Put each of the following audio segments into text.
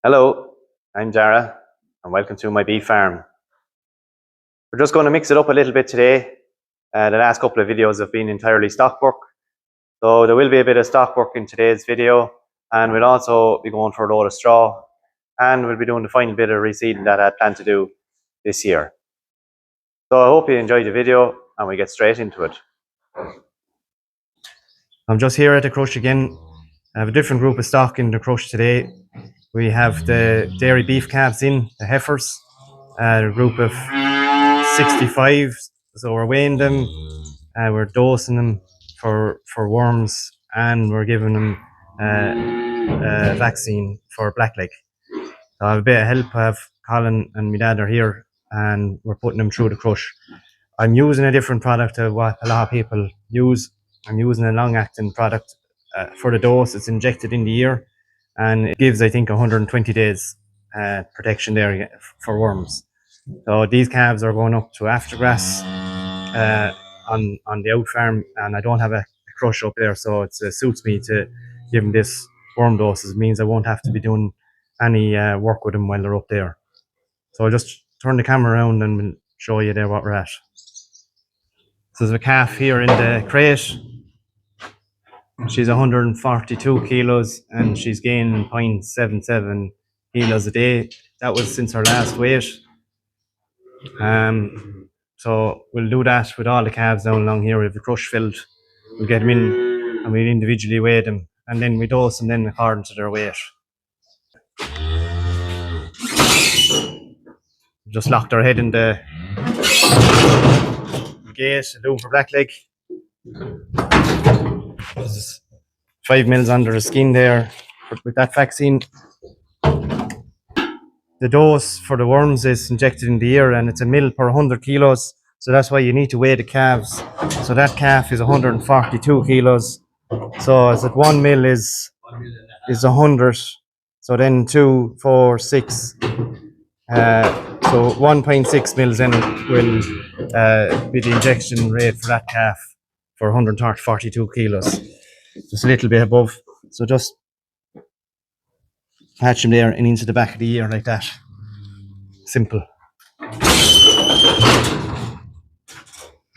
Hello, I'm Dara and welcome to my beef farm. We're just going to mix it up a little bit today. The last couple of videos have been entirely stock work, so there will be a bit of stock work in today's video, and we'll also be going for a load of straw, and we'll be doing the final bit of reseeding that I plan to do this year. So I hope you enjoyed the video and we get straight into it. I'm just here at the crush again. I have a different group of stock in the crush today. We have the dairy beef calves in, the heifers, a group of 65, so we're weighing them, we're dosing them for worms, and we're giving them a vaccine for blackleg. So I have a bit of help. I have Colin and my dad are here, and we're putting them through the crush. I'm using a different product to what a lot of people use. I'm using a long-acting product for the dose. It's injected in the ear, and it gives, I think, 120 days protection there for worms. So these calves are going up to aftergrass on the out farm, and I don't have a crush up there, so it suits me to give them this worm doses. It means I won't have to be doing any work with them while they're up there. So I'll just turn the camera around and we'll show you there what we're at. So there's a calf here in the crate. She's 142 kilos and she's gaining 0.77 kilos a day. That was since her last weight. So we'll do that with all the calves down along here. We have the crush filled. We'll get them in and we'll individually weigh them, and then we dose them then according to their weight. Just lock their head in the gate, do for blackleg. There's 5 mils under the skin there with that vaccine. The dose for the worms is injected in the ear, and it's 1 mil per 100 kilos. So that's why you need to weigh the calves. So that calf is 142 kilos. So as at 1 mil is 100. So then 2, 4, 6. So 1.6 mils then will be the injection rate for that calf for 142 kilos. Just a little bit above. So just patch him there and into the back of the ear like that. Simple.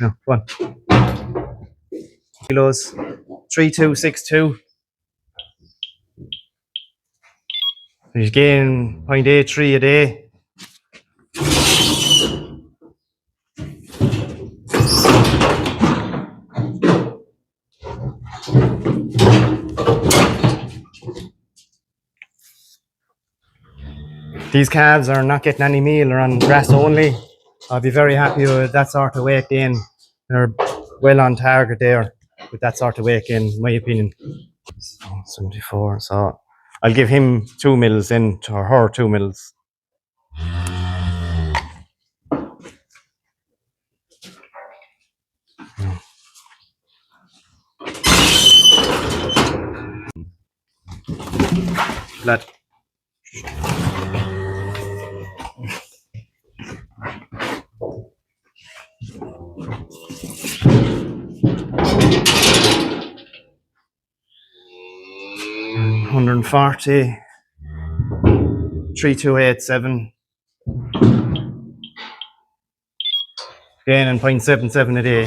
No, go on. Kilos, 3262. He's gaining 0.83 a day. These calves are not getting any meal, they're on grass only. I'll be very happy with that sort of weight gain. They're well on target there with that sort of weight gain, in my opinion. 74, so I'll give him 2 mils in, or her 2 mils. Lad. $140, 3287. Gaining 0.77 a day.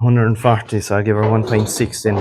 $140, so I'll give her 1.6 in.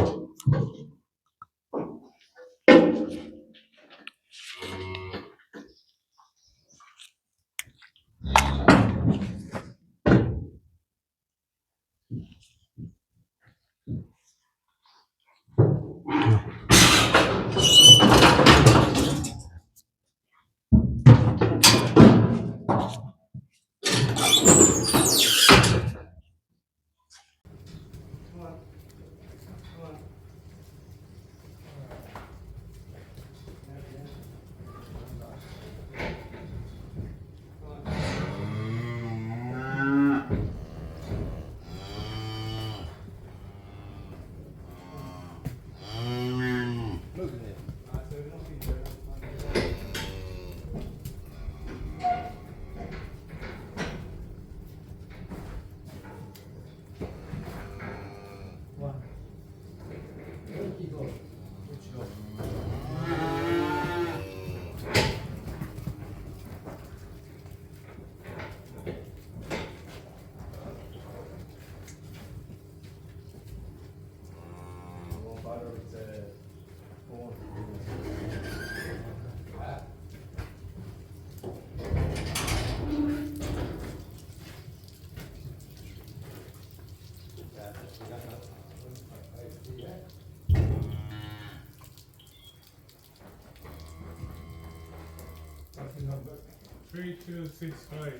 3265.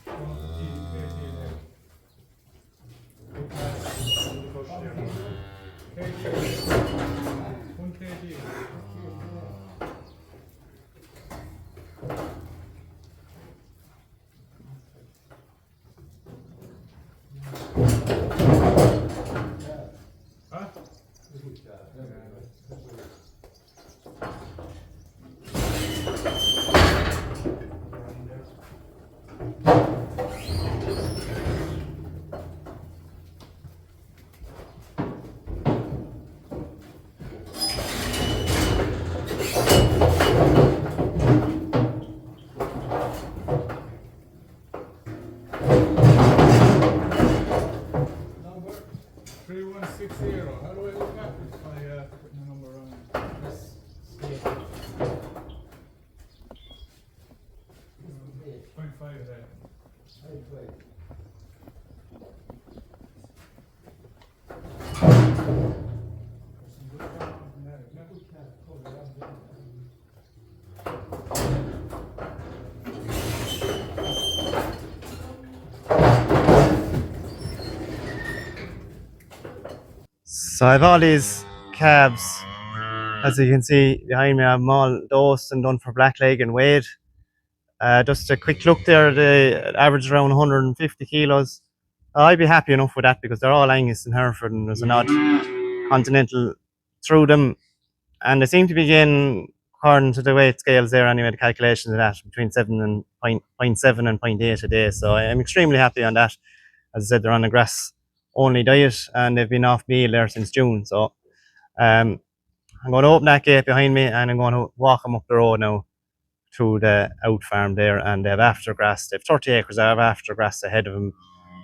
1 kg. Huh? Number 3160. How do I look at this? I put the number on. Let's see. 0.5 there. So I have all these calves, as you can see behind me. I have them all dosed and done for blackleg and weighed. Just a quick look there, they average around 150 kilos. I'd be happy enough with that because they're all Angus and Hereford and there's an odd continental through them. And they seem to be getting, according to the weight scales there anyway, the calculations of that, between 7 and point 0.7 and point 0.8 a day. So I'm extremely happy on that. As I said, they're on a grass only diet and they've been off meal there since June. So um, I'm going to open that gate behind me and I'm going to walk them up the road now through the out farm there, and they have after grass. They have 30 acres of after grass ahead of them,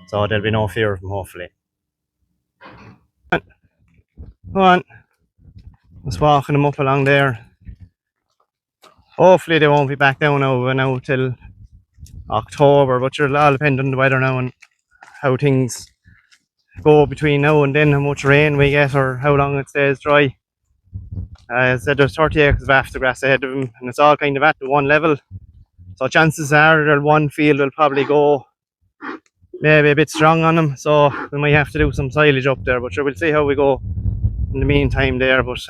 so there'll be no fear of them, hopefully. Come on, just walking them up along there. Hopefully they won't be back down now till October, but it'll all depend on the weather now and how things go between now and then, how much rain we get or how long it stays dry. As I said, there's 30 acres of after grass ahead of them, and it's all kind of at the one level. So chances are that one field will probably go maybe a bit strong on them, so we might have to do some silage up there, but sure, we'll see how we go in the meantime there. But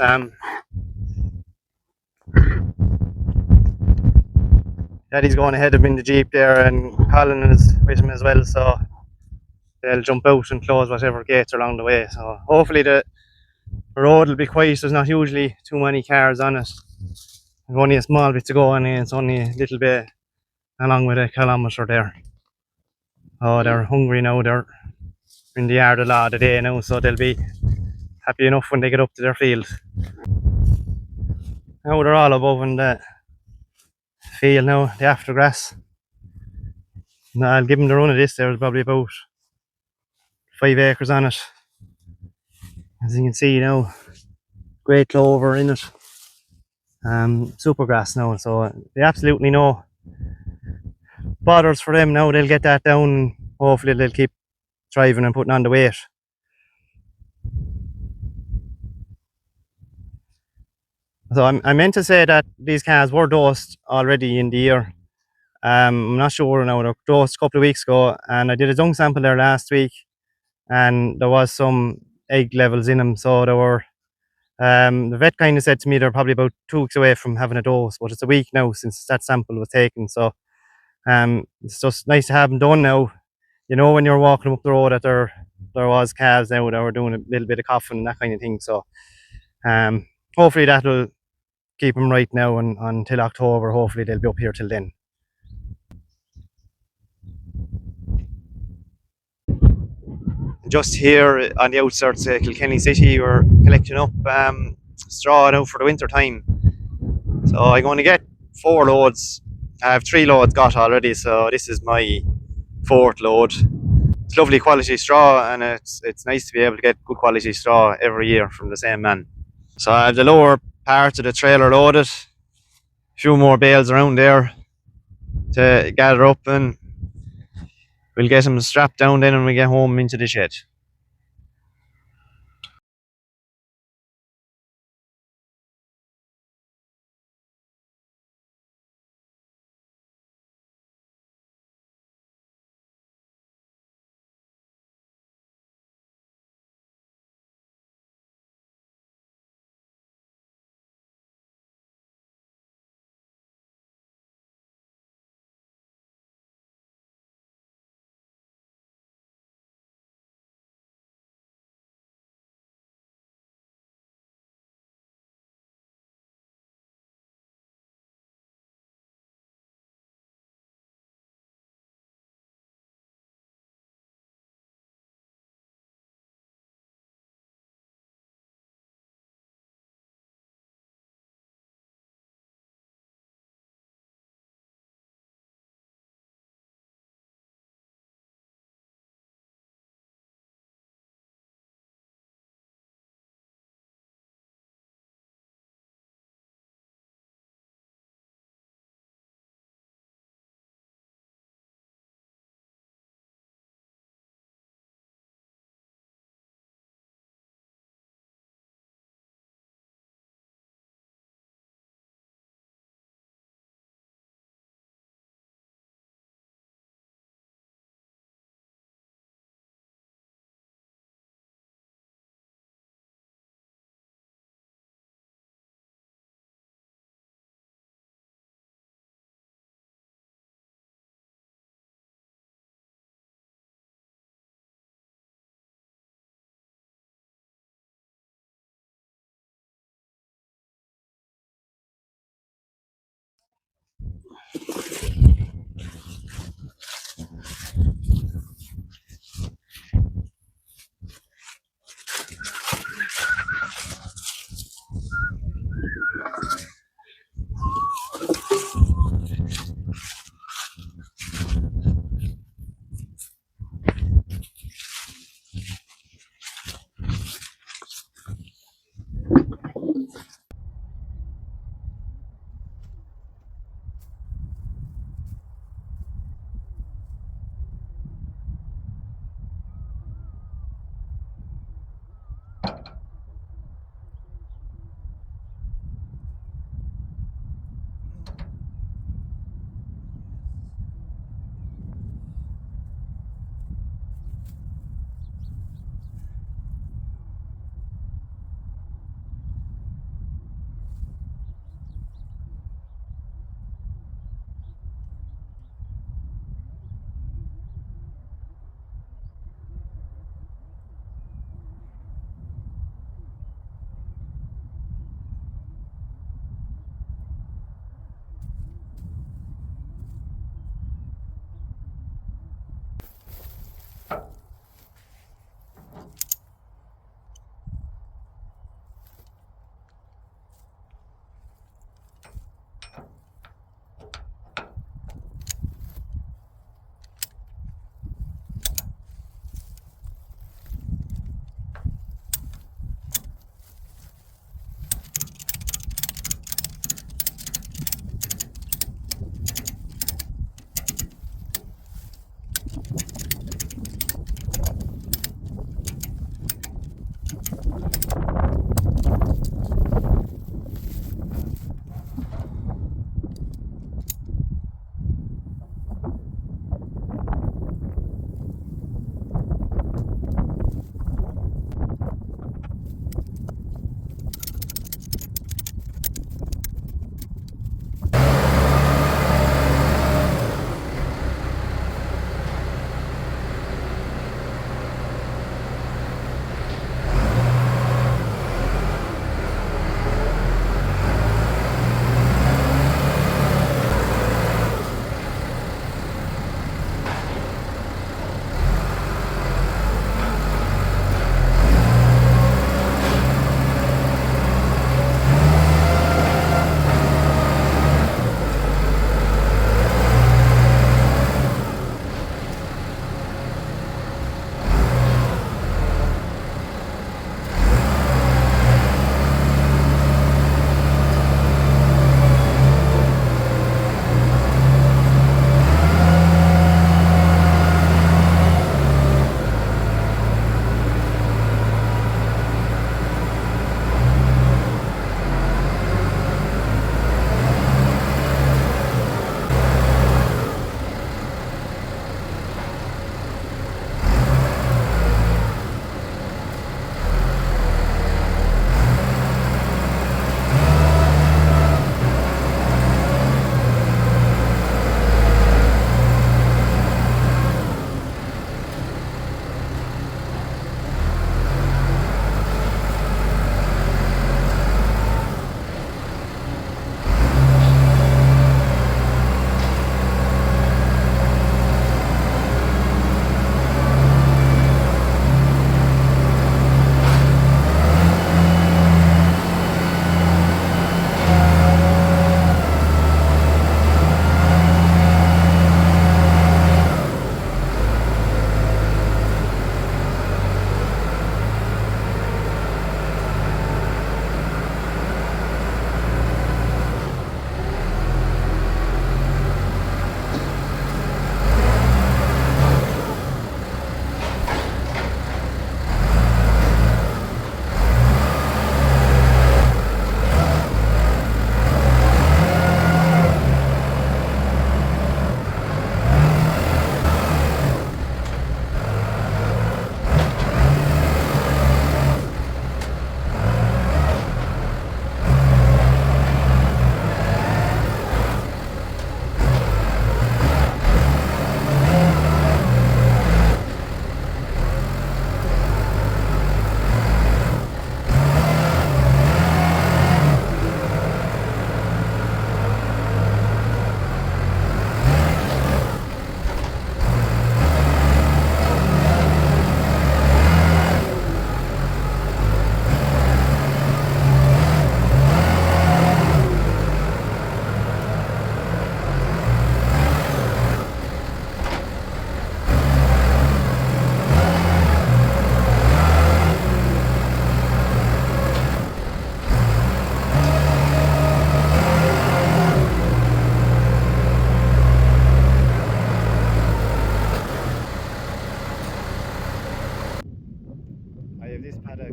Daddy's going ahead of him in the Jeep there, and Colin is with him as well, so they'll jump out and close whatever gates are along the way. So hopefully the road will be quiet. There's not usually too many cars on it. There's only a small bit to go on, and it's only a little bit along with a kilometre there. Oh, they're hungry now. They're in the yard a lot of the day now, so they'll be happy enough when they get up to their field. Now they're all above in the field now, the after grass. Now I'll give them the run of this. There's probably about 5 acres on it. As you can see now, great clover in it. Super grass now, so they absolutely no bothers for them now. They'll get that down. Hopefully they'll keep thriving and putting on the weight. So I meant to say that these calves were dosed already in the year. I'm not sure now, they were dosed a couple of weeks ago, and I did a dung sample there last week, and there was some egg levels in them, so they were the vet kind of said to me they're probably about 2 weeks away from having a dose, but it's a week now since that sample was taken. So it's just nice to have them done now. You know, when you're walking up the road that there was calves now that were doing a little bit of coughing and that kind of thing. So hopefully that will keep them right now and until October. Hopefully they'll be up here till then. Just here on the outskirts of Kilkenny City, we're collecting up straw now for the winter time. So I'm going to get 4 loads. I have 3 loads got already, so this is my 4th load. It's lovely quality straw, and it's nice to be able to get good quality straw every year from the same man. So I have the lower part of the trailer loaded, a few more bales around there to gather up, and we'll get them strapped down then when we get home into the shed.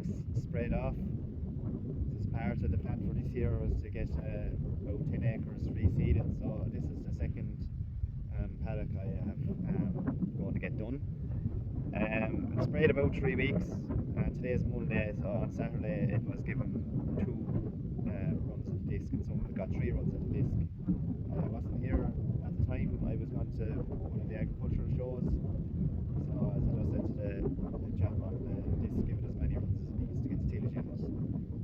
paddocks sprayed off. This part of the plan for this year was to get about 10 acres reseeded, so this is the second paddock I have going to get done. I sprayed about 3 weeks. Today is Monday, so on Saturday it was given 2 runs of the disc, and some of it got 3 runs of the disc. I wasn't here at the time. I was going to one of the agricultural shows, so as I just said to the chap on the disc, give it as many runs as it needs to get the tillage in it.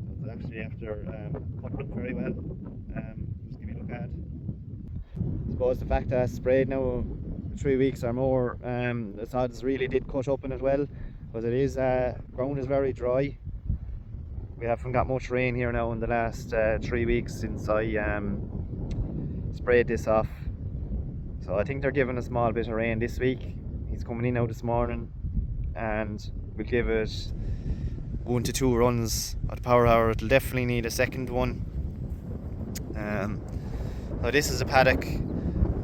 So it's actually after cutting up very well. Just give me a look at it. I suppose the fact that I sprayed now 3 weeks or more, the sods really did cut up in it well, because it is ground is very dry. We haven't got much rain here now in the last 3 weeks since I sprayed this off. So I think they're giving a small bit of rain this week. He's coming in now this morning, and we'll give it 1 to 2 runs of the power hour. It'll definitely need a second one. So this is a paddock.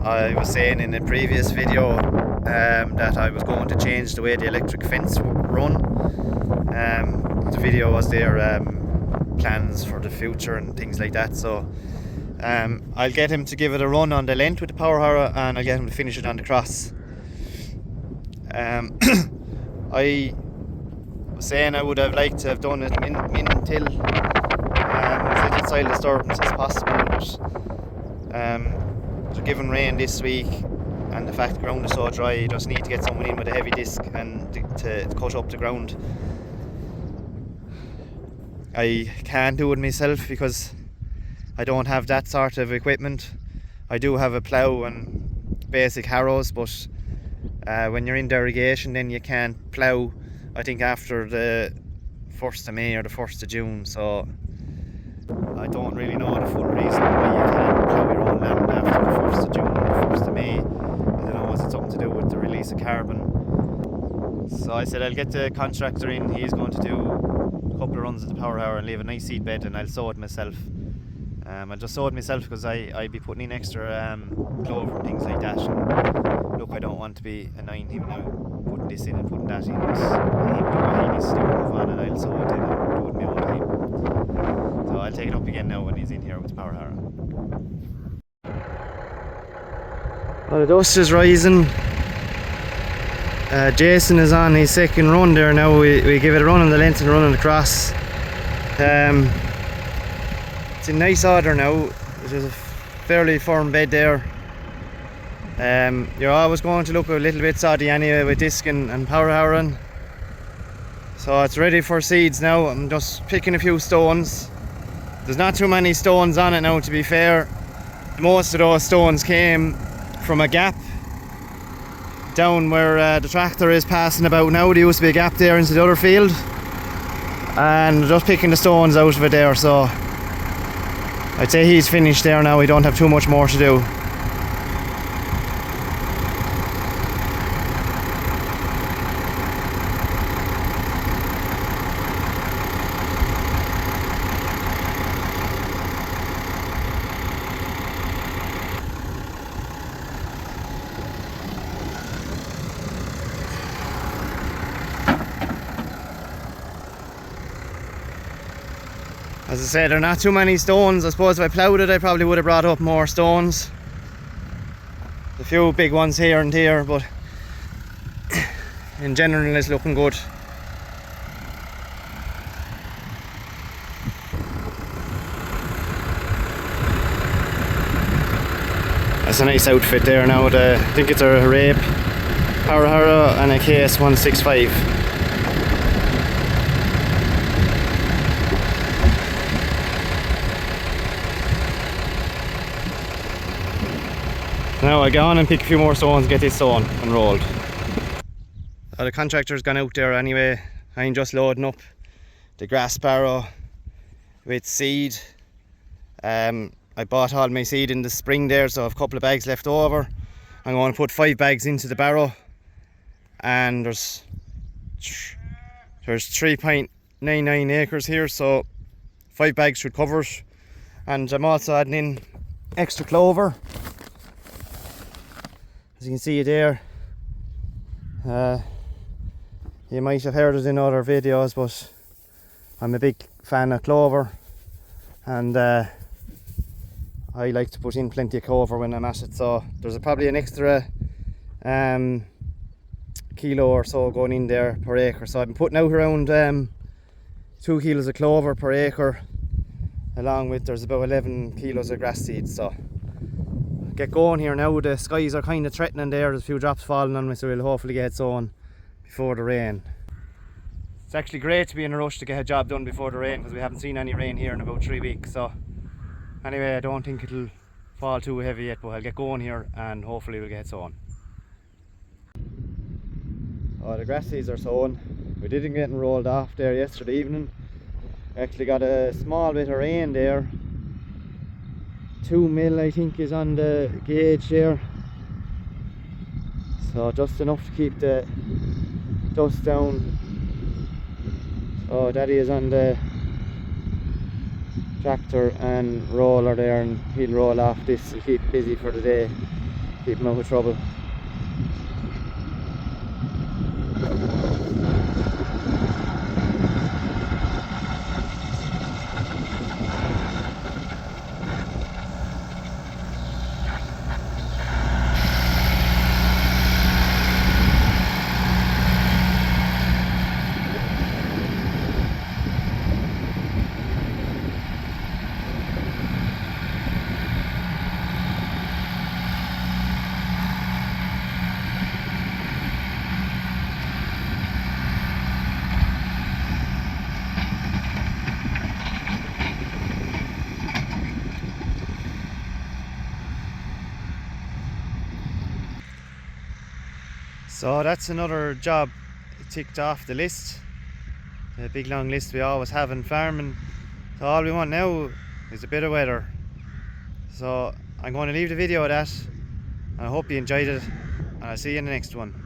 I was saying in a previous video that I was going to change the way the electric fence run. The video was their plans for the future and things like that. So I'll get him to give it a run on the length with the power harrow, and I'll get him to finish it on the cross. I was saying I would have liked to have done it min till as little soil disturbance as possible, but given rain this week and the fact the ground is so dry, you just need to get someone in with a heavy disc and to cut up the ground. I can't do it myself because I don't have that sort of equipment. I do have a plough and basic harrows, but when you're in derogation then you can't plough, I think, after the 1st of May or the 1st of June, so I don't really know the full reason why you can't plough your own land after the 1st of June or the 1st of May. I don't know, is it something to do with the release of carbon? So I said I'll get the contractor in. He's going to do a couple of runs at the power hour and leave a nice seed bed, and I'll sow it myself. I'll just sow it myself because I'd be putting in extra clover and things like that. And look, I don't want to be annoying him now, putting this in and putting that in. But he'll do what he needs to do, move on, and I'll sow it in and do it my own time. So I'll take it up again now when he's in here with the power harrow. Well, the dust is rising. Jason is on his second run there now. We give it a run on the length and a run on the cross. It's in nice order now. There's a fairly firm bed there. You're always going to look a little bit soddy anyway with disc and power harrowing. So it's ready for seeds now. I'm just picking a few stones. There's not too many stones on it now, to be fair. Most of those stones came from a gap down where the tractor is passing about now. There used to be a gap there into the other field, and just picking the stones out of it there. So I'd say he's finished there now. We don't have too much more to do. As I said, there are not too many stones. I suppose if I ploughed it I probably would have brought up more stones. A few big ones here and here, but in general it's looking good. That's a nice outfit there now. I think it's a Rape power harrow and a KS 165. Now I go on and pick a few more stones and get this sown and rolled. The contractor's gone out there anyway. I'm just loading up the grass barrow with seed. I bought all my seed in the spring there, so I have a couple of bags left over. I'm going to put 5 bags into the barrow, and there's 3.99 acres here, so 5 bags should cover it. And I'm also adding in extra clover. As you can see there, you might have heard it in other videos, but I'm a big fan of clover, and I like to put in plenty of clover when I'm at it, so there's probably an extra kilo or so going in there per acre. So I've been putting out around 2 kilos of clover per acre, along with there's about 11 kilos of grass seeds. So get going here now. The skies are kind of threatening there. There's a few drops falling on me, so we'll hopefully get it sown before the rain. It's actually great to be in a rush to get a job done before the rain, because we haven't seen any rain here in about 3 weeks. So anyway, I don't think it'll fall too heavy yet, but I'll get going here and hopefully we'll get it sown. Oh, the grass seeds are sown. We didn't get rolled off there yesterday evening. Actually got a small bit of rain there. 2 mil I think is on the gauge there. So just enough to keep the dust down. So Daddy is on the tractor and roller there, and he'll roll off this and keep busy for the day, keep him out of trouble. So that's another job ticked off the list, the big long list we always have in farming. So all we want now is a bit of weather. So I'm going to leave the video at that, and I hope you enjoyed it, and I'll see you in the next one.